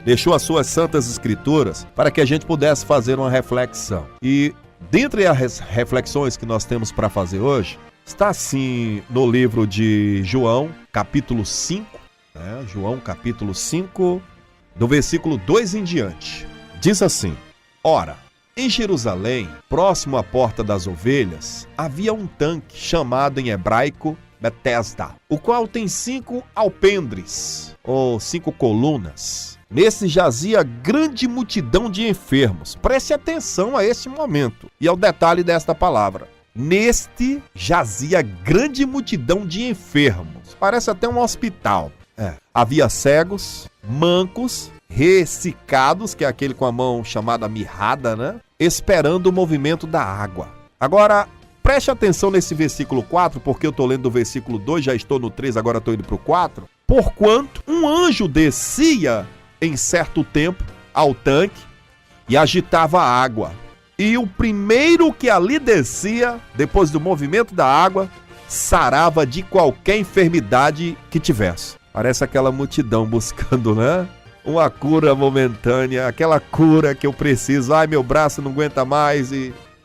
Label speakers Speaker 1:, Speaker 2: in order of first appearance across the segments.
Speaker 1: deixou as suas santas escrituras para que a gente pudesse fazer uma reflexão. E dentre as reflexões que nós temos para fazer hoje, está assim no livro de João, capítulo 5, João, capítulo 5, do versículo 2 em diante. Diz assim: Ora, em Jerusalém, próximo à Porta das Ovelhas, havia um tanque chamado em hebraico Betesda, o qual tem 5 alpendres, ou 5 colunas. Nesse jazia grande multidão de enfermos. Preste atenção a este momento e ao detalhe desta palavra. Neste jazia grande multidão de enfermos. Parece até um hospital. Havia cegos, mancos, ressecados, que é aquele com a mão chamada mirrada, né? Esperando o movimento da água. Agora, preste atenção nesse versículo 4, porque eu estou lendo o versículo 2, já estou no 3, agora estou indo para o 4. Porquanto um anjo descia em certo tempo ao tanque e agitava a água. E o primeiro que ali descia, depois do movimento da água, sarava de qualquer enfermidade que tivesse. Parece aquela multidão buscando, né? Uma cura momentânea, aquela cura que eu preciso. Ai, meu braço não aguenta mais.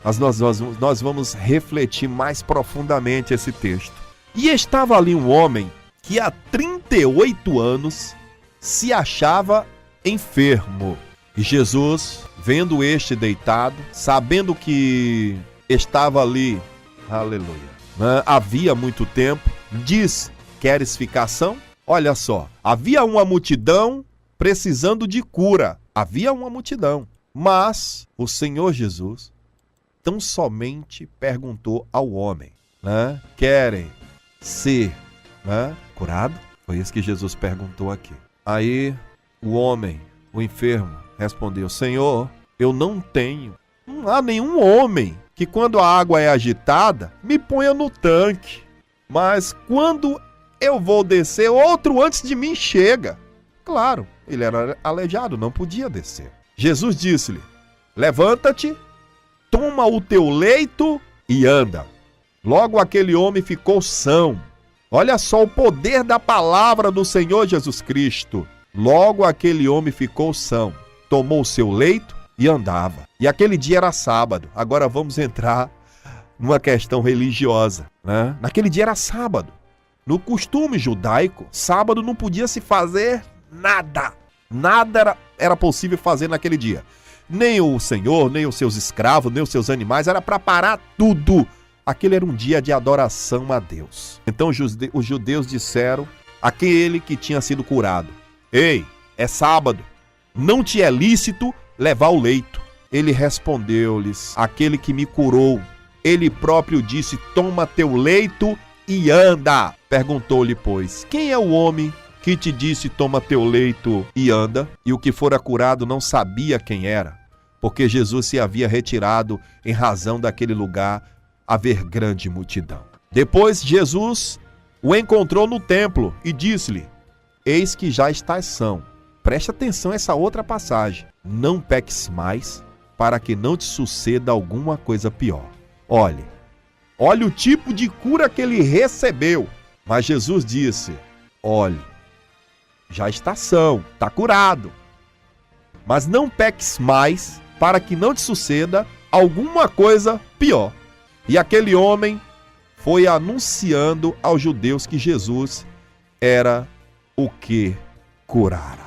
Speaker 1: Mas nós vamos refletir mais profundamente esse texto. E estava ali um homem que há 38 anos se achava enfermo. E Jesus, vendo este deitado, sabendo que estava ali, aleluia, né, havia muito tempo, diz: Queres ficar são? Olha só, havia uma multidão precisando de cura. Havia uma multidão. Mas o Senhor Jesus tão somente perguntou ao homem, né? Querem ser, né, curado? Foi isso que Jesus perguntou aqui. Aí o homem, o enfermo, respondeu: Senhor, eu não há nenhum homem que quando a água é agitada, me ponha no tanque. Mas quando eu vou descer, outro antes de mim chega. Claro, ele era aleijado, não podia descer. Jesus disse-lhe: Levanta-te, toma o teu leito e anda. Logo aquele homem ficou são. Olha só o poder da palavra do Senhor Jesus Cristo. Logo aquele homem ficou são, tomou o seu leito e andava. E aquele dia era sábado. Agora vamos entrar numa questão religiosa, né? Naquele dia era sábado. No costume judaico, sábado não podia se fazer nada. Nada era possível fazer naquele dia. Nem o Senhor, nem os seus escravos, nem os seus animais, era para parar tudo. Aquele era um dia de adoração a Deus. Então os judeus disseram àquele que tinha sido curado: Ei, é sábado, não te é lícito levar o leito. Ele respondeu-lhes: Aquele que me curou, ele próprio disse: Toma teu leito e anda. Perguntou-lhe, pois: Quem é o homem que te disse: Toma teu leito e anda? E o que fora curado não sabia quem era, porque Jesus se havia retirado em razão daquele lugar haver grande multidão. Depois Jesus o encontrou no templo e disse-lhe: Eis que já estás são. Preste atenção a essa outra passagem. Não peques mais, para que não te suceda alguma coisa pior. Olhe o tipo de cura que ele recebeu. Mas Jesus disse: Olhe, já está são, está curado. Mas não peques mais, para que não te suceda alguma coisa pior. E aquele homem foi anunciando aos judeus que Jesus era o que curara.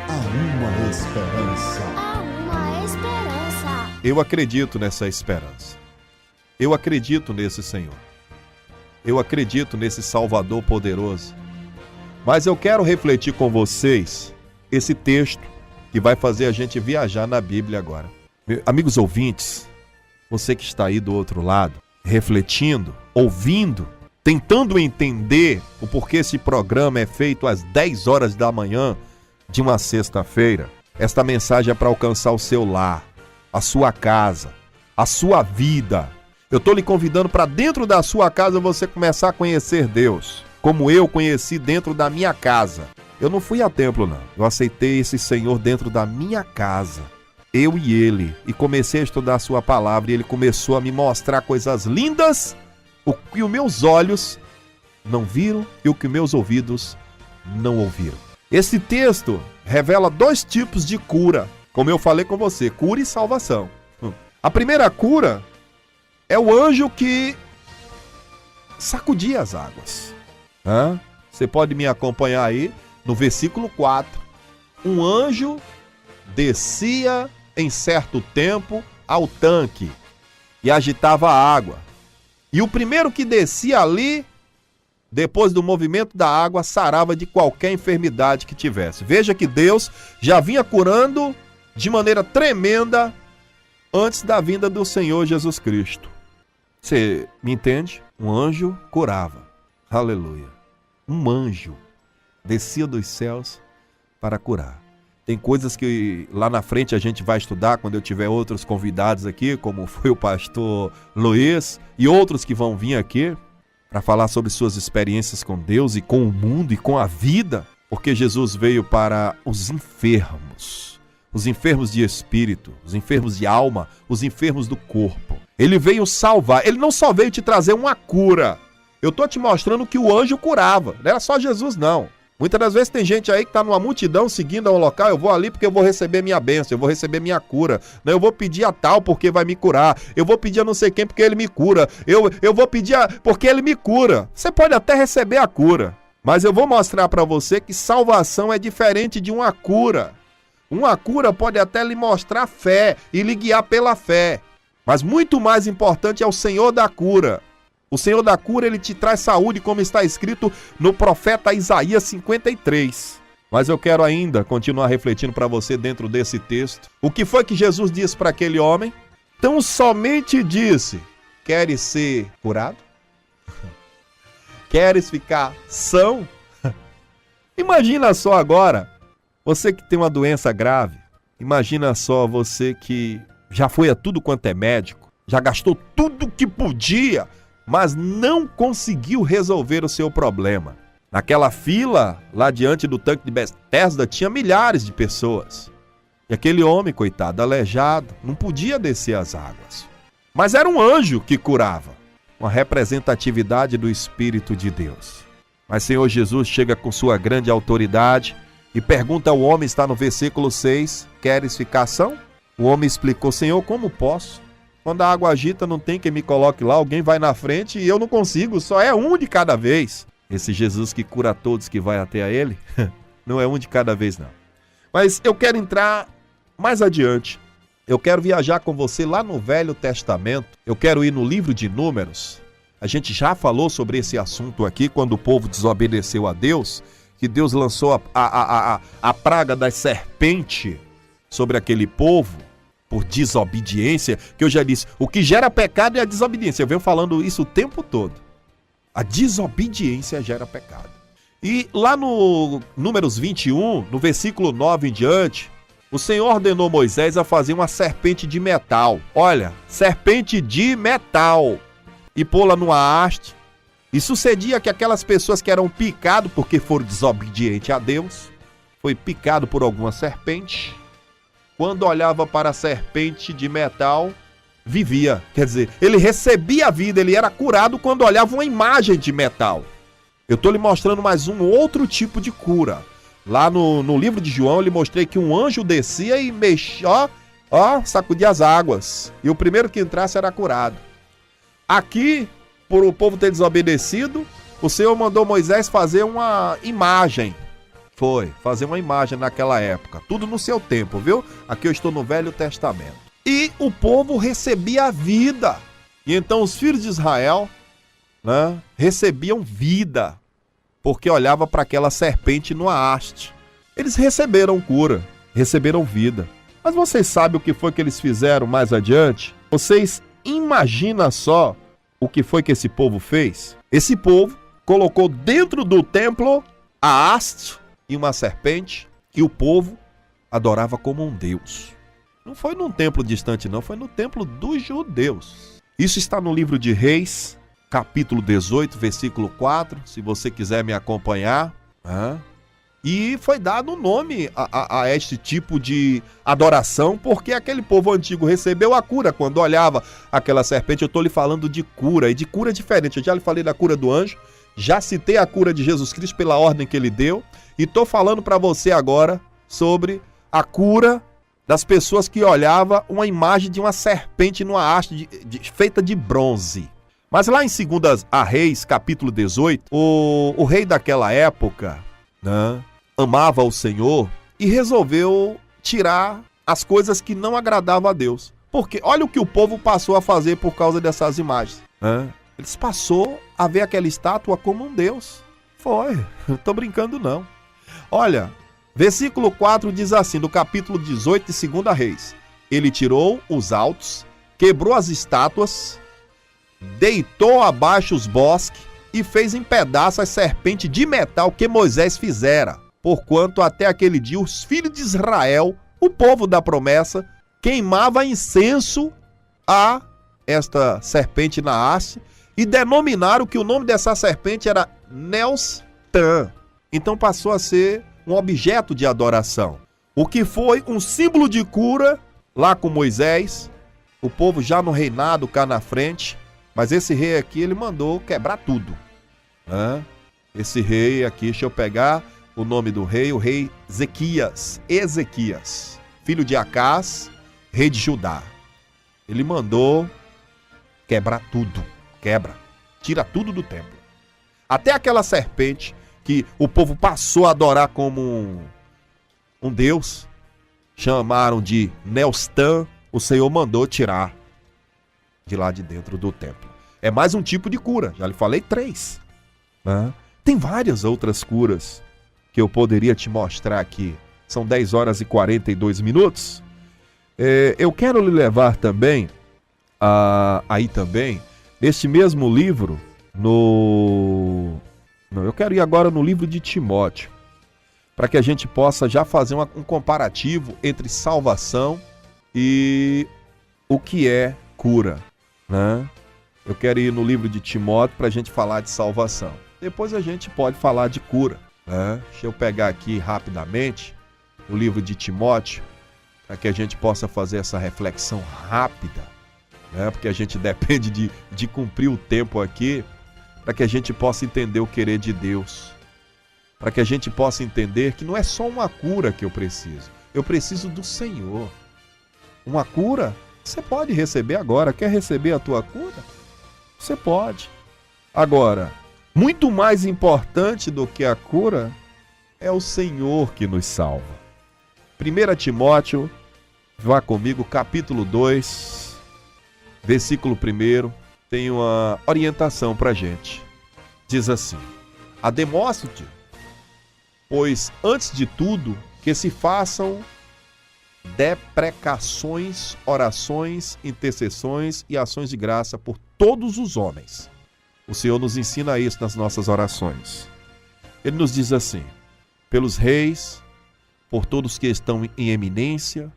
Speaker 2: Há uma esperança.
Speaker 1: Eu acredito nessa esperança. Eu acredito nesse Senhor. Eu acredito nesse Salvador poderoso. Mas eu quero refletir com vocês esse texto que vai fazer a gente viajar na Bíblia agora. Amigos ouvintes, você que está aí do outro lado, refletindo, ouvindo, tentando entender o porquê esse programa é feito às 10 horas da manhã de uma sexta-feira. Esta mensagem é para alcançar o seu lar, a sua casa, a sua vida. Eu estou lhe convidando para dentro da sua casa você começar a conhecer Deus, como eu conheci dentro da minha casa. Eu não fui a templo, não. Eu aceitei esse Senhor dentro da minha casa, eu e Ele, e comecei a estudar a sua palavra, e Ele começou a me mostrar coisas lindas, o que os meus olhos não viram e o que meus ouvidos não ouviram. Esse texto revela dois tipos de cura, como eu falei com você, cura e salvação. A primeira cura é o anjo que sacudia as águas. Você pode me acompanhar aí no versículo 4. Um anjo descia em certo tempo ao tanque e agitava a água. E o primeiro que descia ali, depois do movimento da água, sarava de qualquer enfermidade que tivesse. Veja que Deus já vinha curando de maneira tremenda antes da vinda do Senhor Jesus Cristo. Você me entende? Um anjo curava. Aleluia. Um anjo descia dos céus para curar. Tem coisas que lá na frente a gente vai estudar quando eu tiver outros convidados aqui, como foi o pastor Luiz e outros que vão vir aqui para falar sobre suas experiências com Deus e com o mundo e com a vida, porque Jesus veio para os enfermos de espírito, os enfermos de alma, os enfermos do corpo. Ele veio salvar, ele não só veio te trazer uma cura. Eu estou te mostrando que o anjo curava, não era só Jesus não. Muitas das vezes tem gente aí que está numa multidão seguindo a um local, eu vou ali porque eu vou receber minha bênção, eu vou receber minha cura. Não, eu vou pedir a tal porque vai me curar. Eu vou pedir a não sei quem porque ele me cura. Eu vou pedir porque ele me cura. Você pode até receber a cura, mas eu vou mostrar para você que salvação é diferente de uma cura. Uma cura pode até lhe mostrar fé e lhe guiar pela fé, mas muito mais importante é o Senhor da cura. O Senhor da cura, ele te traz saúde, como está escrito no profeta Isaías 53. Mas eu quero ainda continuar refletindo para você dentro desse texto. O que foi que Jesus disse para aquele homem? Tão somente disse: queres ser curado? Queres ficar são? Imagina só agora, você que tem uma doença grave. Imagina só você que já foi a tudo quanto é médico, já gastou tudo que podia, mas não conseguiu resolver o seu problema. Naquela fila, lá diante do tanque de Betesda, tinha milhares de pessoas. E aquele homem, coitado, aleijado, não podia descer as águas. Mas era um anjo que curava, uma representatividade do Espírito de Deus. Mas Senhor Jesus chega com sua grande autoridade e pergunta ao homem, está no versículo 6, queres ficar são? O homem explicou: Senhor, como posso? Quando a água agita, não tem quem me coloque lá, alguém vai na frente e eu não consigo, só é um de cada vez. Esse Jesus que cura todos que vai até a ele, não é um de cada vez não. Mas eu quero entrar mais adiante. Eu quero viajar com você lá no Velho Testamento. Eu quero ir no livro de Números. A gente já falou sobre esse assunto aqui, quando o povo desobedeceu a Deus, que Deus lançou a praga da serpente sobre aquele povo, por desobediência, que eu já disse, o que gera pecado é a desobediência. Eu venho falando isso o tempo todo. A desobediência gera pecado. E lá no Números 21, no versículo 9 em diante, o Senhor ordenou Moisés a fazer uma serpente de metal. Olha, serpente de metal. E pô-la numa haste. E sucedia que aquelas pessoas que eram picadas porque foram desobedientes a Deus, foi picado por alguma serpente, quando olhava para a serpente de metal, vivia. Quer dizer, ele recebia a vida, ele era curado quando olhava uma imagem de metal. Eu estou lhe mostrando mais um outro tipo de cura. Lá no livro de João, eu lhe mostrei que um anjo descia e mexia, sacudia as águas. E o primeiro que entrasse era curado. Aqui, por o povo ter desobedecido, o Senhor mandou Moisés fazer uma imagem. Fazer uma imagem naquela época. Tudo no seu tempo, viu? Aqui eu estou no Velho Testamento. E o povo recebia a vida. E então os filhos de Israel, recebiam vida, porque olhava para aquela serpente numa haste. Eles receberam cura, receberam vida. Mas vocês sabem o que foi que eles fizeram mais adiante? Vocês imaginam só o que foi que esse povo fez? Esse povo colocou dentro do templo a haste e uma serpente, e o povo adorava como um deus. Não foi num templo distante não, foi no templo dos judeus. Isso está no livro de Reis, capítulo 18, versículo 4, se você quiser me acompanhar. E foi dado um nome a este tipo de adoração, porque aquele povo antigo recebeu a cura. Quando olhava aquela serpente, eu estou lhe falando de cura, e de cura diferente. Eu já lhe falei da cura do anjo, Já citei a cura de Jesus Cristo pela ordem que ele deu e estou falando para você agora sobre a cura das pessoas que olhavam uma imagem de uma serpente numa haste feita de bronze. Mas lá em 2 Reis, capítulo 18, o rei daquela época, né, amava o Senhor e resolveu tirar as coisas que não agradavam a Deus. Porque olha o que o povo passou a fazer por causa dessas imagens. Né? Eles passou a ver aquela estátua como um Deus. Foi, não estou brincando não. Olha, versículo 4 diz assim, do capítulo 18 de 2 Reis. Ele tirou os altos, quebrou as estátuas, deitou abaixo os bosques e fez em pedaços as serpentes de metal que Moisés fizera. Porquanto até aquele dia os filhos de Israel, o povo da promessa, queimava incenso a esta serpente na haste e denominaram que o nome dessa serpente era Neostã. Então passou a ser um objeto de adoração. O que foi um símbolo de cura lá com Moisés, o povo já no reinado cá na frente, mas esse rei aqui ele mandou quebrar tudo. Esse rei aqui, deixa eu pegar o nome do rei, o rei Ezequias, filho de Acás, rei de Judá. Ele mandou quebrar tudo, tira tudo do templo. Até aquela serpente que o povo passou a adorar como um deus, chamaram de Neostã, o Senhor mandou tirar de lá de dentro do templo. É mais um tipo de cura, já lhe falei 3. Né? Tem várias outras curas que eu poderia te mostrar aqui. São 10 horas e 42 minutos. Eu quero lhe levar também, aí também, neste mesmo livro, eu quero ir agora no livro de Timóteo, para que a gente possa já fazer um comparativo entre salvação e o que é cura, né? Eu quero ir no livro de Timóteo para a gente falar de salvação. Depois a gente pode falar de cura, né? Deixa eu pegar aqui rapidamente o livro de Timóteo, para que a gente possa fazer essa reflexão rápida, né? Porque a gente depende de cumprir o tempo aqui, para que a gente possa entender o querer de Deus, para que a gente possa entender que não é só uma cura que eu preciso do Senhor. Uma cura, você pode receber agora. Quer receber a tua cura? Você pode. Agora, muito mais importante do que a cura é o Senhor que nos salva. 1 Timóteo, vá comigo, capítulo 2, versículo 1, tem uma orientação para a gente. Diz assim: Ademonstre-te, pois antes de tudo, que se façam deprecações, orações, intercessões e ações de graça por todos os homens. O Senhor nos ensina isso nas nossas orações. Ele nos diz assim: pelos reis, por todos que estão em eminência,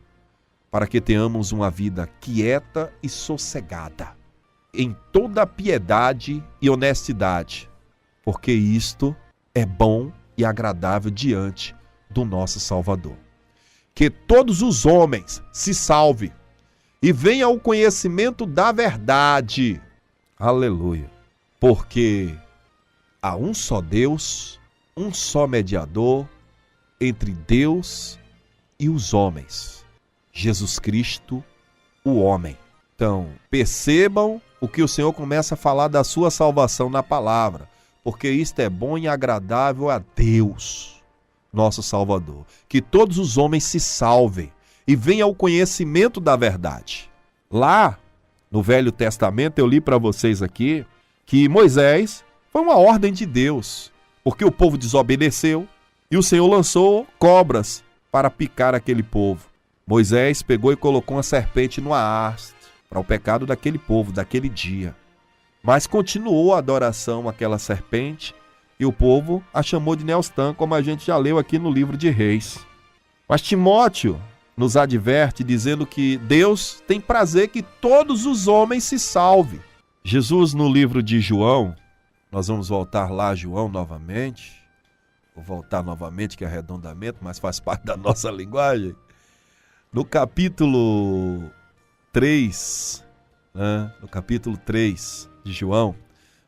Speaker 1: para que tenhamos uma vida quieta e sossegada, em toda piedade e honestidade, porque isto é bom e agradável diante do nosso Salvador. Que todos os homens se salvem e venham ao conhecimento da verdade. Aleluia. Porque há um só Deus, um só mediador entre Deus e os homens, Jesus Cristo, o homem. Então, percebam o que o Senhor começa a falar da sua salvação na palavra, porque isto é bom e agradável a Deus, nosso Salvador. Que todos os homens se salvem e venham ao conhecimento da verdade. Lá, no Velho Testamento, eu li para vocês aqui que Moisés foi uma ordem de Deus, porque o povo desobedeceu e o Senhor lançou cobras para picar aquele povo. Moisés pegou e colocou uma serpente numa haste para o pecado daquele povo, daquele dia. Mas continuou a adoração àquela serpente e o povo a chamou de Neostã, como a gente já leu aqui no livro de Reis. Mas Timóteo nos adverte dizendo que Deus tem prazer que todos os homens se salvem. Jesus, no livro de João, nós vamos voltar lá a João novamente. Vou voltar novamente, que é arredondamento, mas faz parte da nossa linguagem. No capítulo 3, no capítulo 3 de João,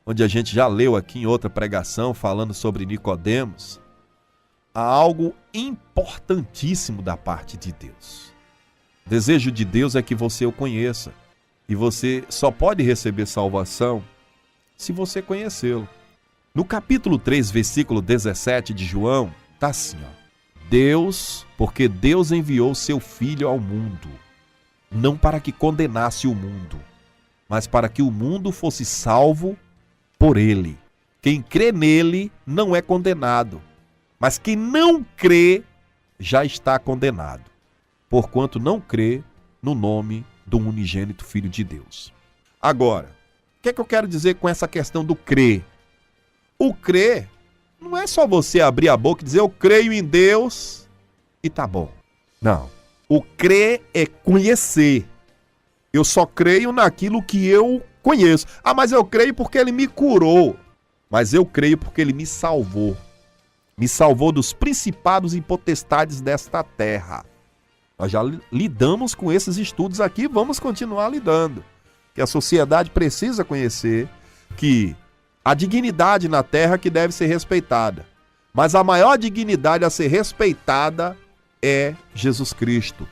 Speaker 1: onde a gente já leu aqui em outra pregação falando sobre Nicodemos, há algo importantíssimo da parte de Deus. O desejo de Deus é que você o conheça. E você só pode receber salvação se você conhecê-lo. No capítulo 3, versículo 17 de João, está assim, porque Deus enviou seu Filho ao mundo, não para que condenasse o mundo, mas para que o mundo fosse salvo por ele. Quem crê nele não é condenado, mas quem não crê já está condenado, porquanto não crê no nome do unigênito Filho de Deus. Agora, o que é que eu quero dizer com essa questão do crer? O crer não é só você abrir a boca e dizer eu creio em Deus e tá bom. Não. O crer é conhecer. Eu só creio naquilo que eu conheço. Ah, mas eu creio porque ele me curou. Mas eu creio porque ele me salvou. Me salvou dos principados e potestades desta terra. Nós já lidamos com esses estudos aqui e vamos continuar lidando. Que a sociedade precisa conhecer que a dignidade na terra que deve ser respeitada. Mas a maior dignidade a ser respeitada é Jesus Cristo.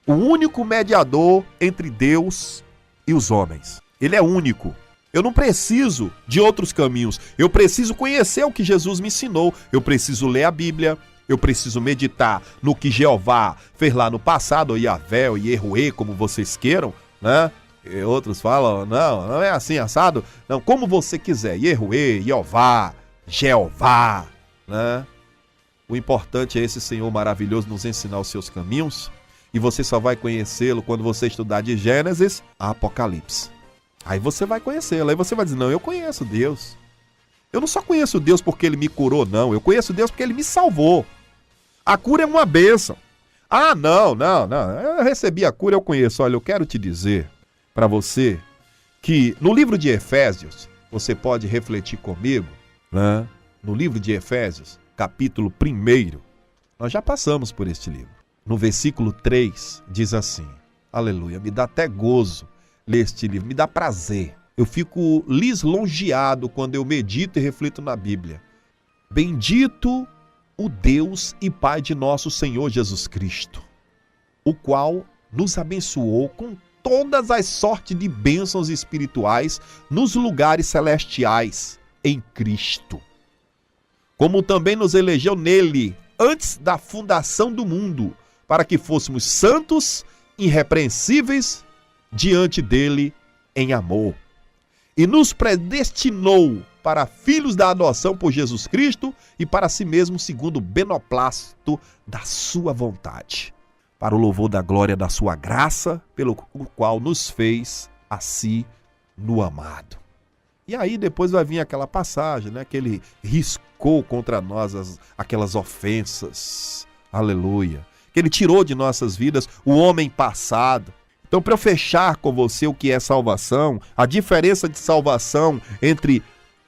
Speaker 1: O único mediador entre Deus e os homens. Ele é único. Eu não preciso de outros caminhos. Eu preciso conhecer o que Jesus me ensinou. Eu preciso ler a Bíblia. Eu preciso meditar no que Jeová fez lá no passado, ou Yahvé, ou Yeruê, como vocês queiram, né? E outros falam, não é assim, assado. Não, como você quiser, Yeruê, Jeová, né? O importante é esse Senhor maravilhoso nos ensinar os seus caminhos, e você só vai conhecê-lo quando você estudar de Gênesis a Apocalipse. Aí você vai conhecê-lo, aí você vai dizer, não, eu conheço Deus. Eu não só conheço Deus porque ele me curou, não. Eu conheço Deus porque ele me salvou. A cura é uma bênção. Ah, não. Eu recebi a cura, eu conheço. Olha, eu quero te dizer para você que no livro de Efésios, você pode refletir comigo, né? No livro de Efésios, capítulo 1, nós já passamos por este livro. No versículo 3, diz assim, aleluia, me dá até gozo ler este livro, me dá prazer. Eu fico lisonjeado quando eu medito e reflito na Bíblia. Bendito o Deus e Pai de nosso Senhor Jesus Cristo, o qual nos abençoou com todas as sortes de bênçãos espirituais nos lugares celestiais em Cristo, como também nos elegeu nele antes da fundação do mundo, para que fôssemos santos, irrepreensíveis diante dele em amor. E nos predestinou para filhos da adoção por Jesus Cristo e para si mesmo segundo o benoplácito da sua vontade, para o louvor da glória da sua graça, pelo qual nos fez a si no amado. E aí depois vai vir aquela passagem, né, que ele riscou contra nós aquelas ofensas, aleluia, que ele tirou de nossas vidas o homem passado. Então, para eu fechar com você o que é salvação, a diferença de salvação entre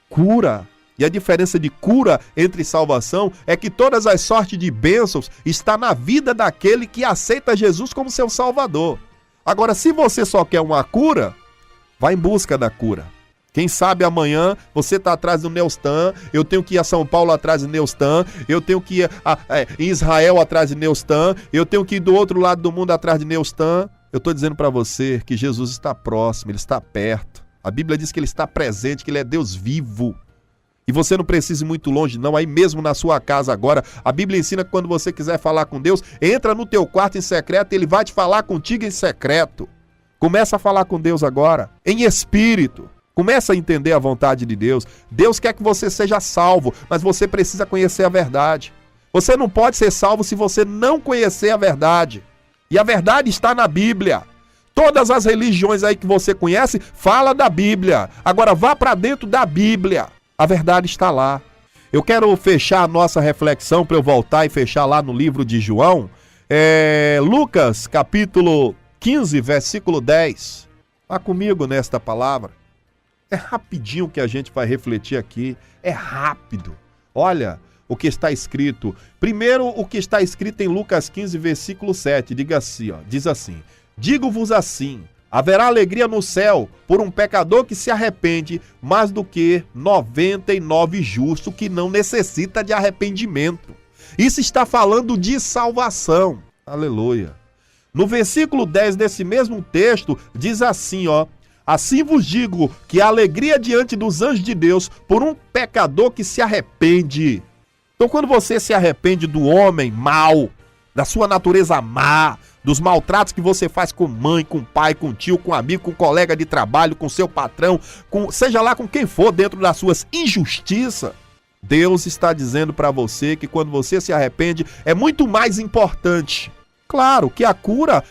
Speaker 1: cura e a diferença de cura entre salvação é que todas as sortes de bênçãos está na vida daquele que aceita Jesus como seu salvador. Agora, se você só quer uma cura, vá em busca da cura. Quem sabe amanhã você está atrás do Neustan, eu tenho que ir a São Paulo atrás de Neustan, eu tenho que ir em Israel atrás de Neustan, eu tenho que ir do outro lado do mundo atrás de Neustan. Eu estou dizendo para você que Jesus está próximo, ele está perto. A Bíblia diz que ele está presente, que ele é Deus vivo. E você não precisa ir muito longe não, aí mesmo na sua casa agora. A Bíblia ensina que quando você quiser falar com Deus, entra no teu quarto em secreto e ele vai te falar contigo em secreto. Começa a falar com Deus agora, em espírito. Começa a entender a vontade de Deus. Deus quer que você seja salvo, mas você precisa conhecer a verdade. Você não pode ser salvo se você não conhecer a verdade. E a verdade está na Bíblia. Todas as religiões aí que você conhece, fala da Bíblia. Agora vá para dentro da Bíblia. A verdade está lá. Eu quero fechar a nossa reflexão para eu voltar e fechar lá no livro de João. Lucas, capítulo 15, versículo 10. Vá comigo nesta palavra. É rapidinho que a gente vai refletir aqui. É rápido. Olha o que está escrito. Primeiro, o que está escrito em Lucas 15, versículo 7. Diz assim, digo-vos assim, Haverá alegria no céu por um pecador que se arrepende mais do que 99 justos que não necessita de arrependimento. Isso está falando de salvação. Aleluia. No versículo 10 desse mesmo texto, diz assim, ó: assim vos digo que a alegria diante dos anjos de Deus por um pecador que se arrepende. Então, quando você se arrepende do homem mau, da sua natureza má, dos maltratos que você faz com mãe, com pai, com tio, com amigo, com colega de trabalho, com seu patrão, seja lá com quem for, dentro das suas injustiças, Deus está dizendo para você que quando você se arrepende, é muito mais importante. Claro que a cura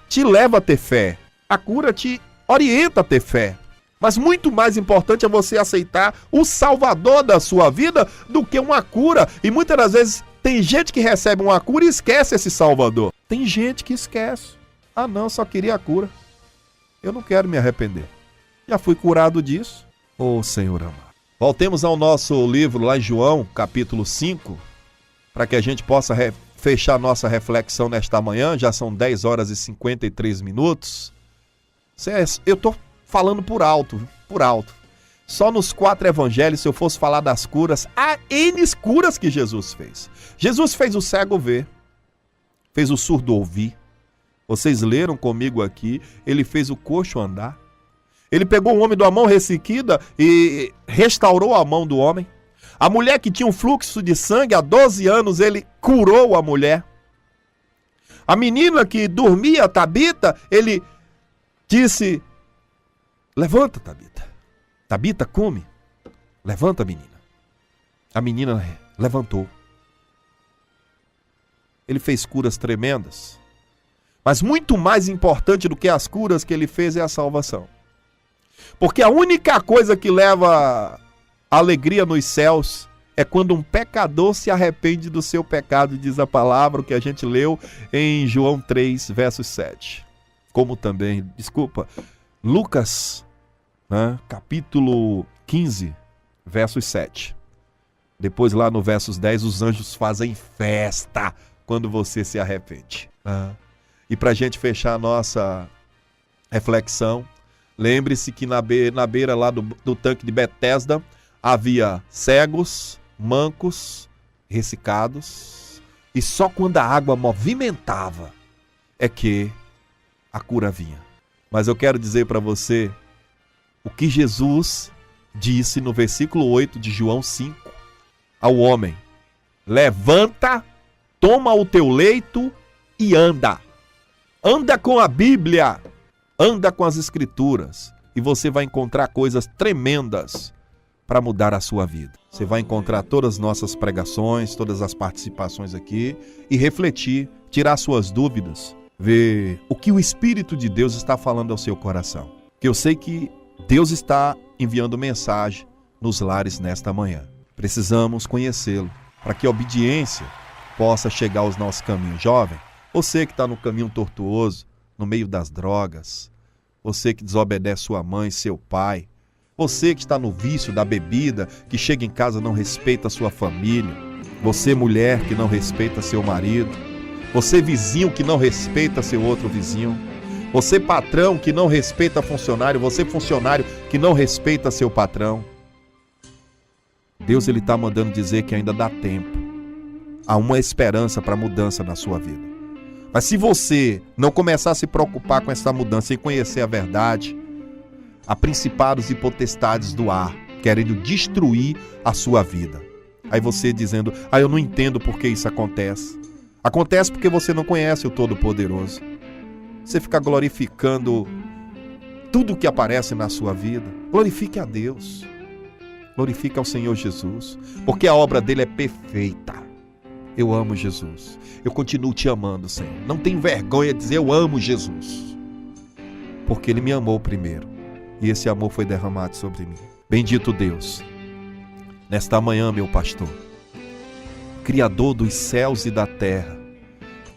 Speaker 1: te leva a ter fé. A cura te orienta a ter fé. Mas muito mais importante é você aceitar o Salvador da sua vida do que uma cura. E muitas das vezes tem gente que recebe uma cura e esquece esse Salvador. Tem gente que esquece. Ah não, só queria a cura. Eu não quero me arrepender. Já fui curado disso. Ô Senhor amado. Voltemos ao nosso livro lá em João, capítulo 5, para que a gente possa fechar nossa reflexão nesta manhã. Já são 10 horas e 53 minutos. Eu estou falando por alto. Só nos 4 evangelhos, se eu fosse falar das curas, há N curas que Jesus fez. Jesus fez o cego ver, fez o surdo ouvir. Vocês leram comigo aqui, ele fez o coxo andar. Ele pegou um homem de uma mão ressequida e restaurou a mão do homem. A mulher que tinha um fluxo de sangue há 12 anos, ele curou a mulher. A menina que dormia, Tabita, ele disse: levanta, Tabita. Tabita, come. Levanta, menina. A menina levantou. Ele fez curas tremendas. Mas muito mais importante do que as curas que ele fez é a salvação. Porque a única coisa que leva alegria nos céus é quando um pecador se arrepende do seu pecado, diz a palavra, o que a gente leu em João 3, versos 7. Como também, Lucas, capítulo 15, versos 7. Depois lá no versos 10, os anjos fazem festa quando você se arrepende. E para a gente fechar a nossa reflexão, lembre-se que na beira lá do tanque de Betesda havia cegos, mancos, ressecados, e só quando a água movimentava é que a cura vinha. Mas eu quero dizer para você o que Jesus disse no versículo 8 de João 5 ao homem: levanta, toma o teu leito e anda. Anda com a Bíblia, anda com as Escrituras, e você vai encontrar coisas tremendas para mudar a sua vida. Você vai encontrar todas as nossas pregações, todas as participações aqui e refletir, tirar suas dúvidas, ver o que o Espírito de Deus está falando ao seu coração. Que eu sei que Deus está enviando mensagem nos lares nesta manhã. Precisamos conhecê-lo para que a obediência possa chegar aos nossos caminhos. Jovem, você que está no caminho tortuoso, no meio das drogas, você que desobedece sua mãe, seu pai, você que está no vício da bebida, que chega em casa e não respeita a sua família, você mulher que não respeita seu marido, você vizinho que não respeita seu outro vizinho, você patrão que não respeita funcionário, você funcionário que não respeita seu patrão. Deus ele está mandando dizer que ainda dá tempo. Há uma esperança para mudança na sua vida. Mas se você não começar a se preocupar com essa mudança e conhecer a verdade, há principados e potestades do ar querendo destruir a sua vida. Aí você dizendo: eu não entendo por que isso acontece. Acontece porque você não conhece o Todo-Poderoso. Você fica glorificando tudo que aparece na sua vida. Glorifique a Deus. Glorifique ao Senhor Jesus, porque a obra dele é perfeita. Eu amo Jesus. Eu continuo te amando, Senhor. Não tenho vergonha de dizer eu amo Jesus, porque ele me amou primeiro e esse amor foi derramado sobre mim. Bendito Deus, nesta manhã, meu pastor, Criador dos céus e da terra,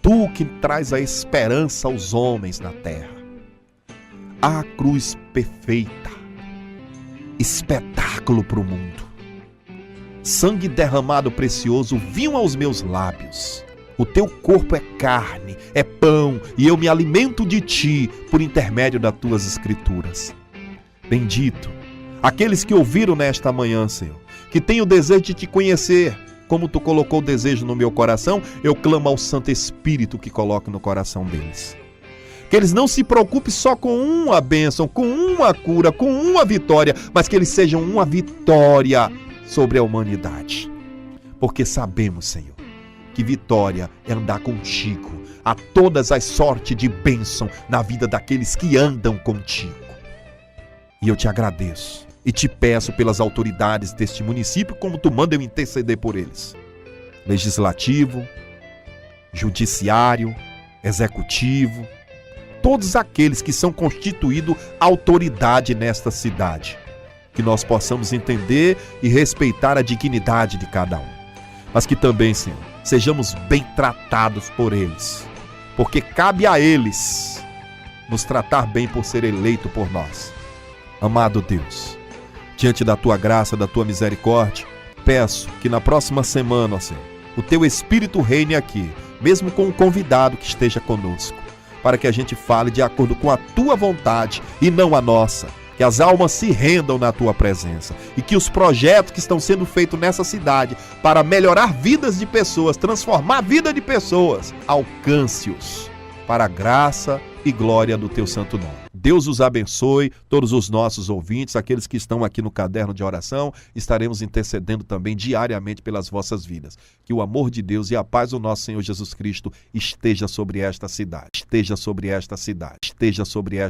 Speaker 1: tu que traz a esperança aos homens na terra, a cruz perfeita, espetáculo para o mundo, sangue derramado precioso, vinho aos meus lábios, O teu corpo é carne, é pão, e eu me alimento de ti por intermédio das tuas escrituras. Bendito aqueles que ouviram nesta manhã, Senhor, que têm o desejo de te conhecer. Como tu colocou o desejo no meu coração, eu clamo ao Santo Espírito que coloque no coração deles. Que eles não se preocupem só com uma bênção, com uma cura, com uma vitória, mas que eles sejam uma vitória sobre a humanidade. Porque sabemos, Senhor, que vitória é andar contigo, a todas as sortes de bênção na vida daqueles que andam contigo. E eu te agradeço e te peço pelas autoridades deste município, como tu manda eu interceder por eles. Legislativo, judiciário, executivo, todos aqueles que são constituídos autoridade nesta cidade. Que nós possamos entender e respeitar a dignidade de cada um. Mas que também, Senhor, sejamos bem tratados por eles. Porque cabe a eles nos tratar bem por ser eleito por nós. Amado Deus, diante da tua graça, da tua misericórdia, peço que na próxima semana, Senhor, o teu Espírito reine aqui, mesmo com o convidado que esteja conosco, para que a gente fale de acordo com a tua vontade e não a nossa. Que as almas se rendam na tua presença e que os projetos que estão sendo feitos nessa cidade para melhorar vidas de pessoas, transformar a vida de pessoas, alcance-os para a graça e glória do teu santo nome. Deus os abençoe, todos os nossos ouvintes, aqueles que estão aqui no caderno de oração, estaremos intercedendo também diariamente pelas vossas vidas. Que o amor de Deus e a paz do nosso Senhor Jesus Cristo esteja sobre esta cidade, esteja sobre esta cidade, esteja sobre esta